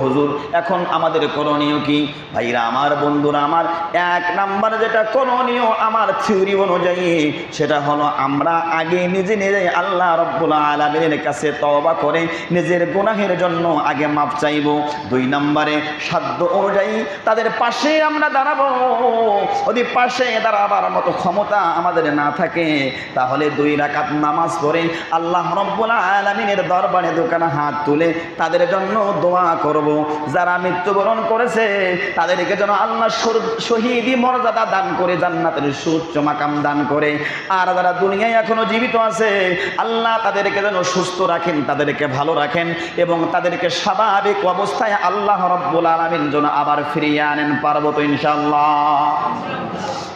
হুজুর এখন আমাদের করণীয় কি? ভাইরা আমার, বন্ধুরা আমার, এক নম্বরে যেটা করণীয় আমার থিওরি অনুযায়ী সেটা হলো আমরা আগে নিজে আল্লাহ রাব্বুল আলামিনের কাছে তওবা করে নিজের গুনাহের জন্য আগে মাফ চাইব। দুই নম্বরে সাধ্য অনুযায়ী তাদের পাশে আমরা দাঁড়াবো। যদি পাশে দাঁড়াবার মতো ক্ষমতা আমাদের না থাকে তাহলে 2 রাকাত নামাজ পড়ে আল্লাহ রাব্বুল আলামিনের দরবারে দোকানে হাত তুলে তাদের জন্য দোয়া করব। যারা মৃত্যুবরণ করেছে তাদেরকে যেন আল্লাহ শহীদি মর্যাদা দান করে জান্নাতের সুউচ্চ মাকাম দান করে। আর যারা দুনিয়ায় এখনো জীবিত আছে আল্লাহ তাদেরকে যেন সুস্থ রাখেন, তাদেরকে ভালো রাখেন এবং তাদেরকে স্বাভাবিক অবস্থায় আল্লাহ রাব্বুল আলামিন যেন আবার ফিরিয়ে আনেন। পারবো তো ইনশাআল্লাহ?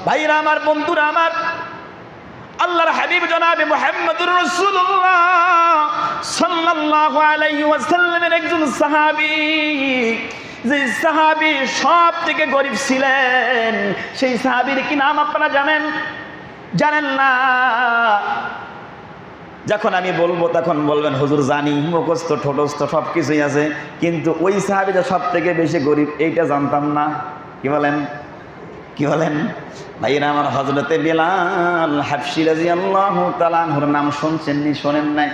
ভাইরা আমার, বন্ধুরা আমার, আল্লাহর হাবিব জনাবে মুহাম্মদুর রাসূলুল্লাহ সাল্লাল্লাহু আলাইহি ওয়াসাল্লামের একজন সাহাবী, যে সাহাবী সব থেকে গরিব ছিলেন, সেই সাহাবীর কি নাম আপনারা জানেন? জানেন না? যখন আমি বলবো তখন বলবেন হুজুর জানি, মুখস্থ ঠোঁটস্থ সব কিছুই আছে, কিন্তু ওই সাহাবীটা সব থেকে বেশি গরিব এইটা জানতাম না। কি বলেন? কি বলেন? ভাইরা আমার, হযরতে বিলাল হাবশী রাদিয়াল্লাহু তাআলা আনহুর নাম শুনছেন নি? শোনেন নাই?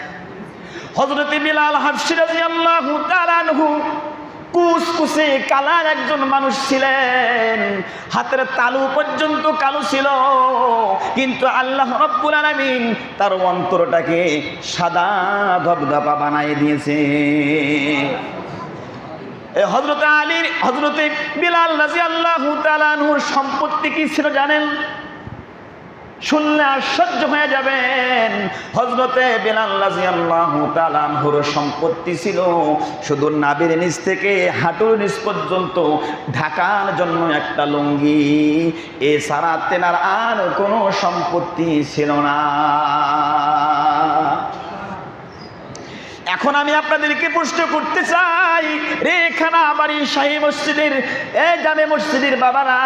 হযরতে বিলাল হাবশী রাদিয়াল্লাহু তাআলা আনহু কুসকুসে কালার একজন মানুষ ছিলেন, হাতের তালু পর্যন্ত কালো ছিল, কিন্তু আল্লাহ রাব্বুল আলামিন তার অন্তরটাকে সাদা ধবধবা বানিয়ে দিয়েছে। হযরতে বিলাল রাদিয়াল্লাহু তাআলা আনহুর সম্পত্তি কি ছিল জানেন? শুনলে আশ্চর্য হয়ে যাবেন। হযরতে বিলাল রাদিয়াল্লাহু তাআলা আনহুর সম্পত্তি ছিল শুধু নাভির নিচ থেকে হাঁটুর নিচ পর্যন্ত ঢাকার জন্য একটা লুঙ্গি, এছাড়া তেনার আর কোনো সম্পত্তি ছিল না। এখন আমি আপনাদেরকে প্রশ্ন করতে চাই, রেখানাবাড়ি শাহী মসজিদের জামে মসজিদের বাবারা,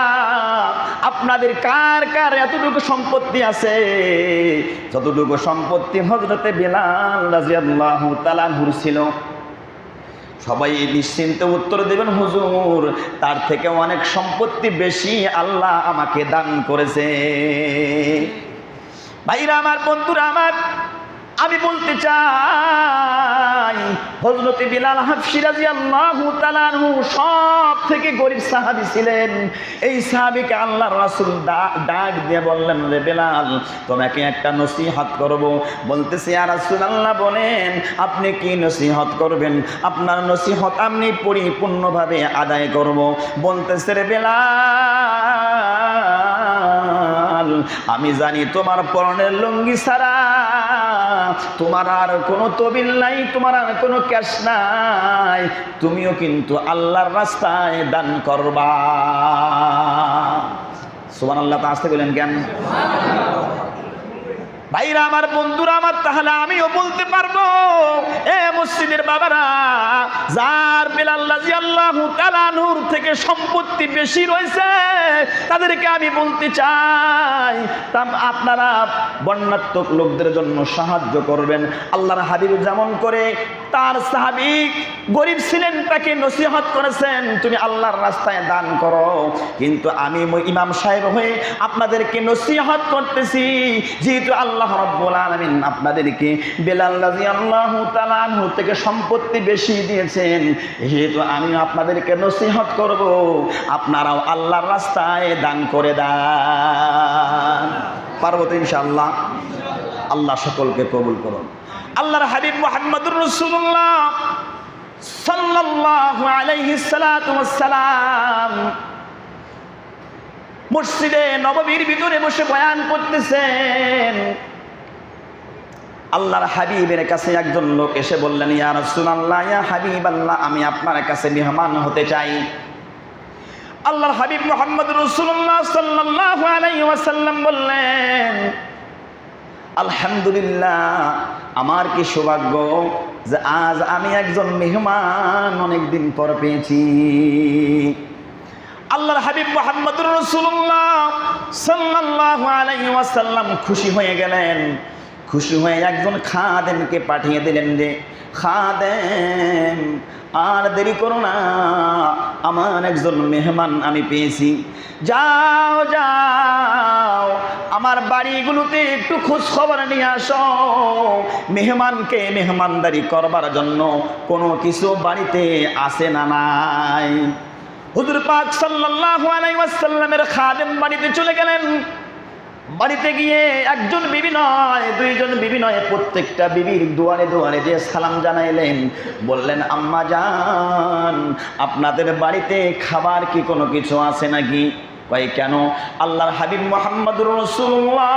আপনাদের কার কার এতটুকু সম্পত্তি আছে যতটুকু সম্পত্তি হযরতে বিলাল রাদিয়াল্লাহু তাআলা আনহুর ছিল? সবাই নিশ্চিন্তে উত্তর দেবেন, হুজুর তার থেকে অনেক সম্পত্তি বেশি আল্লাহ আমাকে দান করেছে। ভাইরা আমার, বন্ধুরা আমার, আমি বলতে চাই হযরতে বিলাল হাবশী রাদিয়াল্লাহু তাআলা আনহু সব থেকে গরিব সাহাবী ছিলেন। এই সাহাবীকে আল্লাহর রাসূল ডাক দিয়ে বললেন, রে বিলাল, তোমাকে একটা নসিহত করব। বলতেছে, ইয়া রাসূলুল্লাহ বলেন, আপনি কি নসিহত করবেন? আপনার নসিহত আমি পরিপূর্ণভাবে আদায় করব। বলতেছে, রে বিলাল, আমি জানি তোমার পরনের লুঙ্গি ছাড়া তোমার আর কোনো তবিল নাই, তোমার আর কোনো ক্যাশ নাই, তুমিও কিন্তু আল্লাহর রাস্তায় দান করবা। সুবহানাল্লাহ। তা আসতে বলেন কেন? ভাইরা আমার, বন্ধুরা আমার, তাহলে আমিও বলতে পারবো, এ মসজিদের বাবারা, যার বিলাল রাদিয়াল্লাহু তাআলা আনহুর থেকে সম্পত্তি বেশি রয়েছে তাদেরকে আমি বলতে চাই, আপনারা বন্যাত্মক লোকদের জন্য সাহায্য করবেন। আল্লাহর হাবিব যেমন করে তার সাহাবী গরিব ছিলেন তাকে নসিহত করেছেন, তুমি আল্লাহর রাস্তায় দান করো, কিন্তু আমি ইমাম সাহেব হয়ে আপনাদেরকে নসিহত করতেছি, যেহেতু আল্লাহ রাব্বুল আলামিন আপনাদেরকে বিলাল রাদিয়াল্লাহু তাআলা আনহু থেকে সম্পত্তি বেশি দিয়েছেন, যেহেতু আমি আপনাদেরকে নসিহত করব, আপনারাও আল্লাহর রাস্তায় দান করে দেন। পারবো তো ইনশাআল্লাহ? আল্লাহ সকলকে কবুল করুন। আল্লাহর হাবিব মুহাম্মদুর রাসূলুল্লাহ সাল্লাল্লাহু আলাইহি সাল্লাতু ওয়াসসালাম মসজিদে নববীর ভিতরে বসে বয়ান করতেছেন। আল্লাহর হাবিবের কাছে একজন লোক এসে বললেন, ইয়া রাসূলুল্লাহ, ইয়া হাবিবাল্লাহ, আমি আপনার কাছে মেহমান হতে চাই। আল্লাহর হাবিব মুহাম্মদুর রাসূলুল্লাহ সাল্লাল্লাহু আলাইহি ওয়াসাল্লাম বললেন, আলহামদুলিল্লাহ, আমার কি সৌভাগ্য যে আজ আমি একজন মেহমান অনেকদিন পর পেয়েছি। আল্লাহর হাবিব মুহাম্মদুর রাসূলুল্লাহ সাল্লাল্লাহু আলাইহি ওয়াসাল্লাম খুশি হয়ে গেলেন। খুশি হয়ে একজন খাদেমকে পাঠিয়ে দিলেন যে, খাদেম আর দেরি করো না, আমার একজন মেহমান আমি পেয়েছি, যাও যাও আমার বাড়িগুলোতে একটু খোঁজ খবর নিয়ে আসো, মেহমানকে মেহমানদারি করবার জন্য কোনো কিছু বাড়িতে আসে না নাই। হুজুর পাক সাল্লাল্লাহু আলাইহি ওয়াসাল্লামের খাদেম বাড়িতে চলে গেলেন। বাড়িতে গিয়ে একজন বিবি নয়, দুইজন বিবি নয়, প্রত্যেকটা বিবির দুয়ারে দুয়ারে যে সালাম জানাইলেন। বললেন, আম্মা জান, আপনাদের বাড়িতে খাবার কি কোনো কিছু আছে নাকি? কয়, কেন? আল্লাহর হাবিব মুহাম্মদুর রাসূলুল্লাহ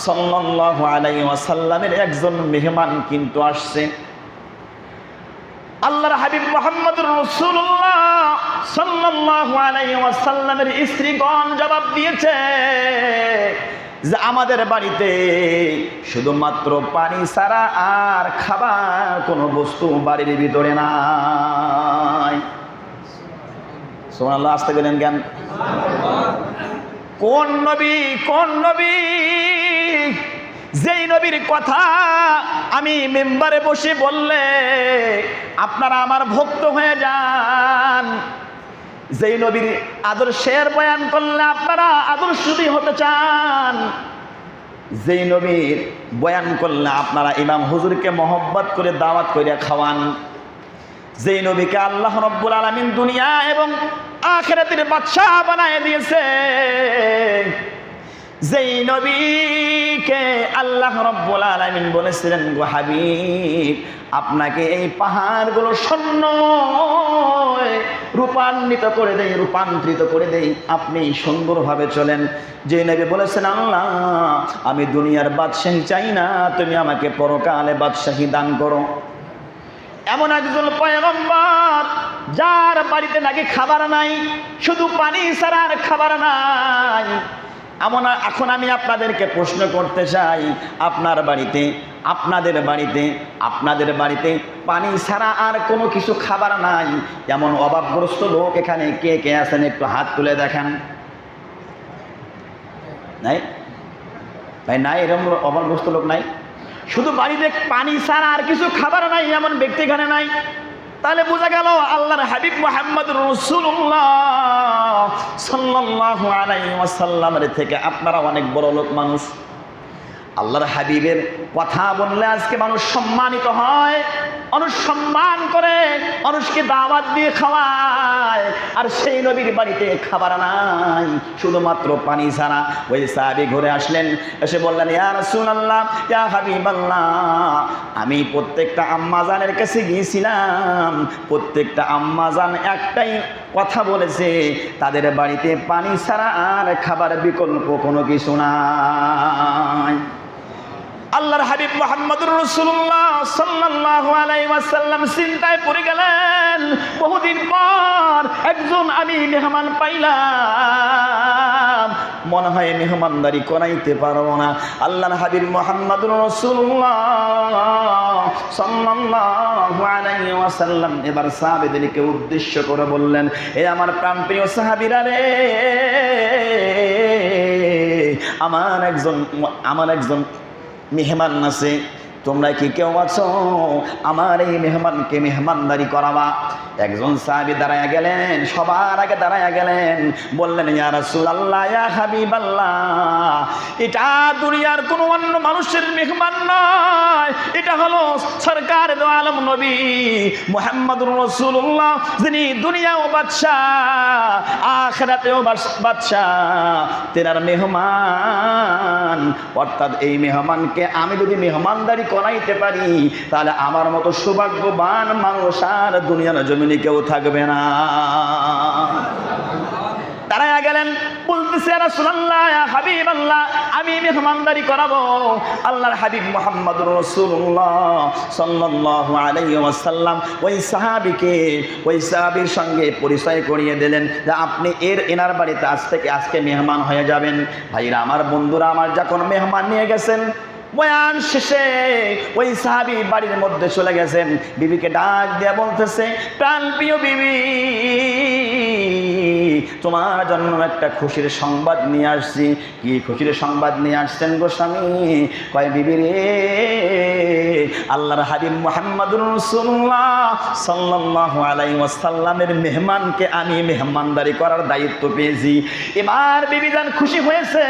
সাল্লাল্লাহু আলাইহি ওয়াসাল্লামের একজন মেহমান কিন্তু আসছে। আল্লাহর হাবিব মুহাম্মদুর রাসূলুল্লাহ সাল্লাল্লাহু আলাইহি ওয়াসাল্লামের স্ত্রীগণ জবাব দিয়েছে যে আমাদের বাড়িতে শুধুমাত্র পানি ছাড়া আর খাবার কোনো বস্তু বাড়ির ভিতরে নাই। সুবহানাল্লাহ, আসতে গেলেন জ্ঞান। কোন নবী, কোন নবী? যেই নবীর কথা আমি মেম্বারে বসে বললে আপনারা আমার ভক্ত হয়ে যান, যেই নবীর আদর্শের বয়ান করলে আপনারা আদর্শী হতে চান, যেই নবীর বয়ান করলে আপনারা ইমাম হুজুরকে মহব্বত করে দাওয়াত করে খাওয়ান, যেই নবীকে আল্লাহ রাব্বুল আলামিন দুনিয়া এবং আখিরাতের বাদশাহ বানায় দিয়েছে, যেই নবীকে আল্লাহ রাব্বুল আলামিন বলেছিলেন, গো হাবিব, আপনাকে এই পাহাড়গুলো স্বর্ণ রূপান্তরিত করে দেই, আপনি সুন্দরভাবে চলেন। যে নবী বলেছেন, আল্লাহ আমি দুনিয়ার বাদশাহী চাই না, তুমি আমাকে পরকালে বাদশাহী দান করো। এমন একজন পয়গম্বর যার বাড়িতে নাকি খাবার নাই, শুধু পানি ছাড়া আর খাবার নাই। এখন আমি আপনাদেরকে প্রশ্ন করতে চাই, আপনাদের বাড়িতে পানি ছাড়া আর কোনো কিছু খাবার নাই, এমন অভাবগ্রস্ত লোক এখানে কে কে আছেন? একটু হাত তুলে দেখান। নাই ভাই, নাই, এরকম অভাবগ্রস্ত লোক নাই? শুধু বাড়িতে পানি ছাড়া আর কিছু খাবার নাই এমন ব্যক্তি এখানে নাই? তাহলে বোঝা গেল আল্লাহর হাবিব মুহাম্মদুর রাসূলুল্লাহ সাল্লাল্লাহু আলাইহি ওয়াসাল্লামের থেকে আপনারা অনেক বড় লোক মানুষ। আল্লাহর হাবিবের কথা বললে আজকে মানুষ সম্মানিত হয়, মানুষ সম্মান করে, মানুষকে দাওয়াত দিয়ে খাওয়ায়। আর সেই নবীর বাড়িতে খাবার নাই, শুধুমাত্র পানি ছাড়া। ওই সাহাবী ঘুরে আসলেন, এসে বললেন, ইয়া রাসূলুল্লাহ, ইয়া হাবিবাল্লাহ, আমি প্রত্যেকটা আম্মাজানের কাছে গিয়েছিলাম, প্রত্যেকটা আম্মাজান একটাই কথা বলেছে, তাদের বাড়িতে পানি ছাড়া আর খাবার বিকল্প কোনো কিছু নাই। আল্লাহর হাবিব মুহাম্মদুর রাসূলুল্লাহ সাল্লাল্লাহু আলাইহি ওয়াসাল্লাম চিন্তায় পড়ে গেলেন। বহুদিন পর একজন আমি মেহমান পাইলাম, মনে হয় মেহমানদারি করাইতে পারবো না। আল্লাহর হাবিব মুহাম্মদুর রাসূলুল্লাহ সাল্লাল্লাহু আলাইহি ওয়াসাল্লাম এবার সাহাবীদেরকে উদ্দেশ্য করে বললেন, এ আমার প্রাণপ্রিয় সাহাবীরা রে, আমার একজন মেহমান আছে, তোমরা কি কেউ আছো আমার এই মেহমানকে মেহমানদারি করাবা? একজন সাহাবী দাঁড়ায়া গেলেন, সবার আগে দাঁড়ায়া গেলেন, বললেন, ইয়া রাসূলুল্লাহ, ইয়া হাবিবাল্লাহ, এটা দুনিয়ার কোনো অন্য মানুষের মেহমান নয়, এটা হলো সরকার দো আলম নবী মুহাম্মদুর রাসূলুল্লাহ, যিনি দুনিয়াও বাদশাহ আখিরাতেও বাদশাহ, তেনার মেহমান। অর্থাৎ এই মেহমানকে আমি যদি মেহমানদারি করাইতে পারি, তাহলে আমার মতো সৌভাগ্যবান মানুষ আর দুনিয়ার জমিনে কেউ থাকবে না। দাঁড়ায়া গেলেন, বলতেছে, ইয়া রাসূলুল্লাহ, ইয়া হাবিবাল্লাহ, আমি মেহমানদারি করাবো। আল্লাহর হাবিব মুহাম্মদুর রাসূলুল্লাহ সাল্লাল্লাহু আলাইহি ওয়াসাল্লাম ওই সাহাবীর সঙ্গে পরিচয় করিয়ে দিলেন যে আপনি এনার বাড়িতে আজকে মেহমান হয়ে যাবেন। ভাইরা আমার, বন্ধুরা আমার, যখন মেহমান নিয়ে গেছেন, বয়ান শেষে ওই সাহাবী বাড়ির মধ্যে চলে গেছেন। বিবিকে ডাক দিয়ে বলতেছে, প্রাণপ্রিয় বিবি, তোমার জন্য একটা খুশির সংবাদ নিয়ে আসছি। কি খুশির সংবাদ নিয়ে আসছেন গো স্বামী? কয় বিবি রে, আল্লাহর হাবিব মুহাম্মদুর রাসূলুল্লাহ সাল্লাল্লাহু আলাইহি ওয়াসাল্লামের মেহমানকে আমি মেহমানদারি করার দায়িত্ব পেয়েছি। এবার বিবি জান খুশি হয়েছে,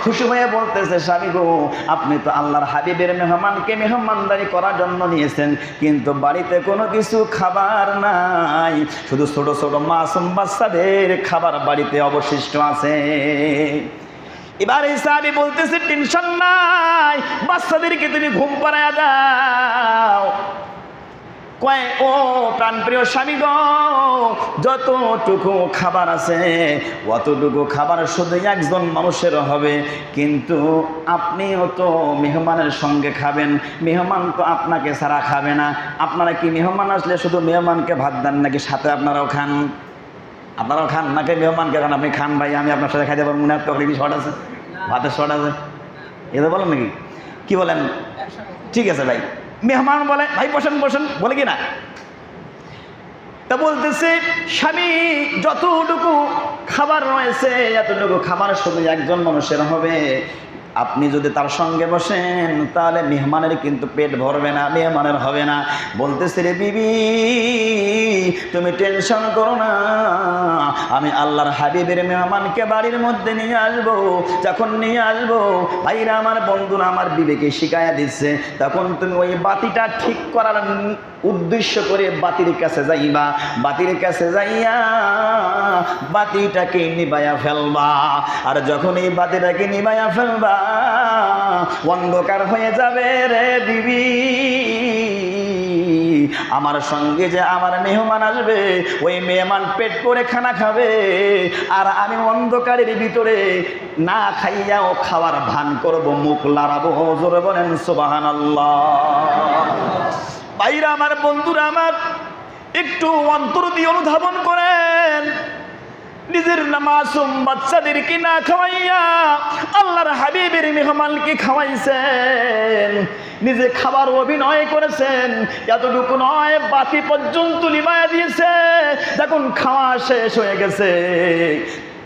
খুশি হয়ে বলতেছে, স্বামী গো, আপনি তো আল্লাহর হাবিবের মেহমানকে মেহমানদারি করার জন্য নিয়েছেন, কিন্তু বাড়িতে কোনো কিছু খাবার নাই, শুধু ছোট ছোট মাসুম বাচ্চাদের খাবার বাড়িতে অবশিষ্ট আছে। এবার এই সাহাবী বলতেছে, টেনশন নাই, বাচ্চাদেরকে তুমি ঘুম পাড়ায়া দাও। কয়, ও প্রাণপ্রিয় স্বামী গো, যতটুকু খাবার আছে অতটুকু খাবার শুধু একজন মানুষের হবে, কিন্তু আপনিও তো মেহমানের সঙ্গে খাবেন, মেহমান তো আপনাকে ছাড়া খাবে না। আপনারা কি মেহমান আসলে শুধু মেহমানকে ভাত দেন নাকি সাথে আপনারাও খান? আপনারাও খান নাকি মেহমানকে খান? আপনি খান ভাই, আমি আপনার সাথে খাইতে পারবো না, তো কি শর্ট আছে, ভাতের শর্ট আছে, এটা বলেন নাকি? কি বলেন? ঠিক আছে ভাই। মেহমান বলে, ভাই বসেন বসেন, বলে কি না? তা বলতেছে, স্বামী যতটুকু খাবার রয়েছে এতটুকু খাবার শুধু একজন মানুষের হবে, আপনি যদি তার সঙ্গে বসেন তাহলে মেহমানের কিন্তু পেট ভরবে না, মেহমানের হবে না। বলতেছে, রে বিবি তুমি টেনশন করো না, আমি আল্লাহর হাবিবের মেহমানকে বাড়ির মধ্যে নিয়ে আসবো। যখন নিয়ে আসবো, ভাইরা আমার, বন্ধুরা আমার, বিবেকে শিখাইয়া দিচ্ছে, তখন তুমি ওই বাতিটা ঠিক করার উদ্দেশ্য করে বাতির কাছে যাইবা, বাতির কাছে যাইয়া বাতিটাকে নিবাইয়া ফেলবা। আর যখন এই বাতিটাকে নিবাইয়া ফেলবা, অন্ধকার হয়ে যাবে রে বিবি। আমার সঙ্গে যে আমার মেহমান আসবে, ওই মেহমান পেট করে খানা খাবে, আর আমি অন্ধকারের ভিতরে না খাইয়াও খাওয়ার ভান করব, মুখ লড়াবো। জোরে বলেন সুবহানাল্লাহ। ভাইরা আমার, বন্ধুরা আমার, একটু অন্তর দিয়ে অনুধাবন করেন। নিজের মাসুম বাচ্চাদেরকে না খাওয়াইয়া আল্লাহর হাবিবের মেহমানকে খাওয়াইছেন, নিজে খাবার অভিনয় করেছেন, এতটুকু নয়, বাতি পর্যন্ত লিমায়া দিয়েছে। যখন খাওয়া শেষ হয়ে গেছে,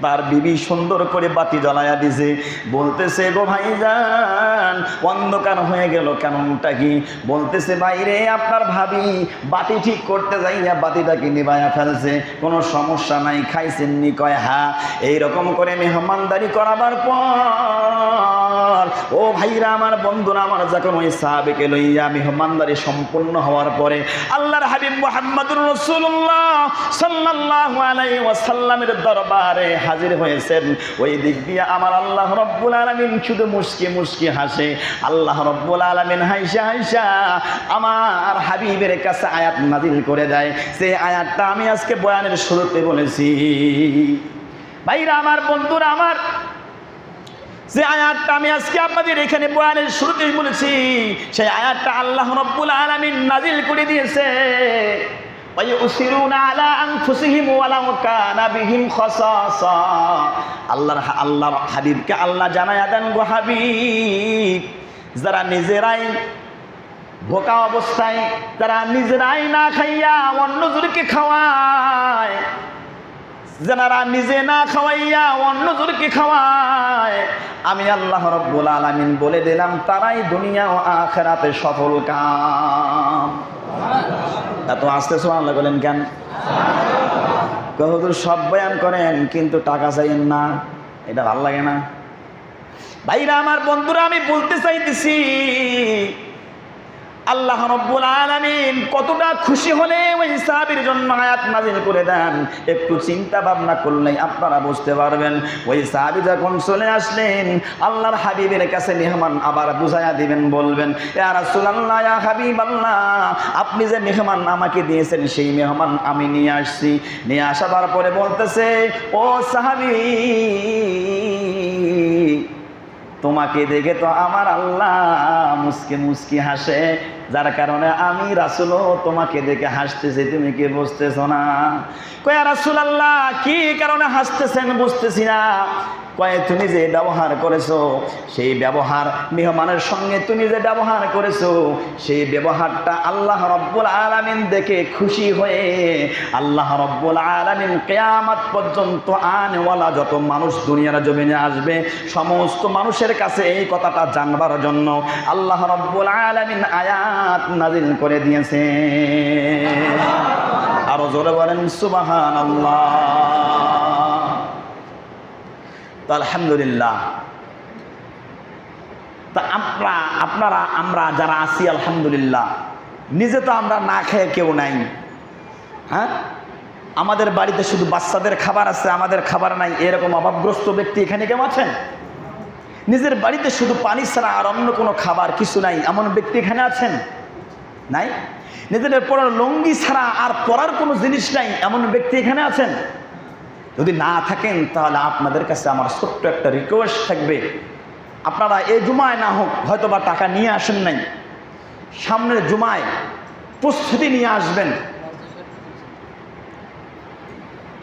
তার বিবি সুন্দর করে বাতি জ্বালায়া দিছে। বলতেছে, গো ভাইজান, অন্ধকার হয়ে গেল কেমনটা কি? বলতেছে, বাইরে আপনার ভাবি বাতি ঠিক করতে যাইয়া বাতিটাকে নিভাইয়া ফেলছে, কোনো সমস্যা নাই, খাইছেননি? কয় হ্যাঁ। এইরকম করে মেহমানদারি করাবার পর, ও ভাইরা আমার, বন্ধুরা আমার, যখন ওই সাহাবীকে লইয়া মেহমানদারি সম্পূর্ণ হওয়ার পরে আল্লাহর হাবিব মুহাম্মদুর রাসূলুল্লাহ সাল্লাল্লাহু আলাইহি ওয়াসাল্লামের দরবারে হাজির হয়েছেন, ওই দিক দিয়ে আমার আল্লাহ রব্বুল আলামিন শুধু মুস্কি মুস্কি হাসে। আল্লাহ রব্বুল আলামিন হাইসা হাইসা আমার হাবিবের কাছে আয়াত নাজিল করে দেয়। সেই আয়াতটা আমি আজকে বয়ানের শুরুতে বলেছি। ভাইরা আমার, বন্ধুরা আমার, যে আয়াতটা আমি আজকে আপনাদের এখানে বয়ানের শুরুতেই বলেছি, সেই আয়াতটা আল্লাহ রব্বুল আলামিন নাজিল করে দিয়েছে। আল্লাহর হাবিবকে আল্লাহ জানায়া দেন, গো হাবিব, যারা নিজেরাই ভোকা অবস্থায়, যারা নিজেরাই না খাইয়া অন্যজনকে খাওয়ায়, যারা নিজে না খাওয়াইয়া অন্যজনকে খাওয়ায়, আমি আল্লাহ রব্বুল আলামিন বলে দিলাম, তারাই দুনিয়া ও আখিরাতে সফল কাম। এত আস্তে সুবহানাল্লাহ বলেন কেন? হুজুর সব বয়ান করেন কিন্তু টাকা চাইেন না, এটা ভালো লাগে না। ভাইরা আমার, বন্ধুরা, আমি বলতে চাইতেছি, আল্লাহ রব্বুল আলামিন কতটা খুশি হলে ওই সাহাবীর জন্য আয়াত নাজিল করে দেন, একটু চিন্তা ভাবনা করলেই আপনারা বুঝতে পারবেন। ওই সাহাবী যখন চলে আসলেন, আল্লাহর হাবিবের কাছে মেহমান আবার বুঝাইয়া দিবেন, বলবেন, ইয়া রাসূলুল্লাহ, ইয়া হাবিবাল্লাহ, আপনি যে মেহমান আমাকে দিয়েছেন, সেই মেহমান আমি নিয়ে আসছি। নিয়ে আসার পরে বলতেছে, ও সাহাবী, তোমাকে দেখে তো আমার আল্লাহ মুস্কি মুস্কি হাসে, যার কারণে আমি রাসূলও তোমাকে দেখে হাসতেছি, তুমি কি বুঝতেছো না? কয়, ইয়া রাসূলুল্লাহ, কি কারণে হাসতেছেন বুঝতেছি না। কয়ে তুমি যে ব্যবহার করেছো, সেই ব্যবহার মেহমানের সঙ্গে তুমি যে ব্যবহার করেছো, সেই ব্যবহারটা আল্লাহ রব্বুল আলামিন দেখে খুশি হয়ে আল্লাহ রব্বুল আলামিন কিয়ামত পর্যন্ত আনেওয়ালা যত মানুষ দুনিয়ার জমিনে আসবে, সমস্ত মানুষের কাছে এই কথাটা জানবার জন্য আল্লাহ রব্বুল আলামিন আয়াত নাজিল করে দিয়েছে। আরো জোরে বলেন সুবহানাল্লাহ। তো আলহামদুলিল্লাহ, তা আমরা যারা আছি আলহামদুলিল্লাহ, নিজে তো আমরা না খেয়ে কেউ নাই। হ্যাঁ, আমাদের বাড়িতে শুধু বাচ্চাদের খাবার আছে, আমাদের খাবার নাই, এরকম অভাবগ্রস্ত ব্যক্তি এখানে কেউ আছেন? নিজের বাড়িতে শুধু পানি ছাড়া আর অন্য কোনো খাবার কিছু নাই, এমন ব্যক্তি এখানে আছেন? নাই। নিজেদের পরার লুঙ্গি ছাড়া আর পরার কোনো জিনিস নাই, এমন ব্যক্তি এখানে আছেন? যদি না থাকেন তাহলে আপনাদের কাছে আমার ছোট্ট একটা রিকোয়েস্ট থাকবে, আপনারা এই জুমায় না হোক হয়তো বা টাকা নিয়ে আসেন নাই, সামনের জুমায় প্রস্তুতি নিয়ে আসবেন,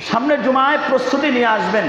সামনের জুমায় প্রস্তুতি নিয়ে আসবেন।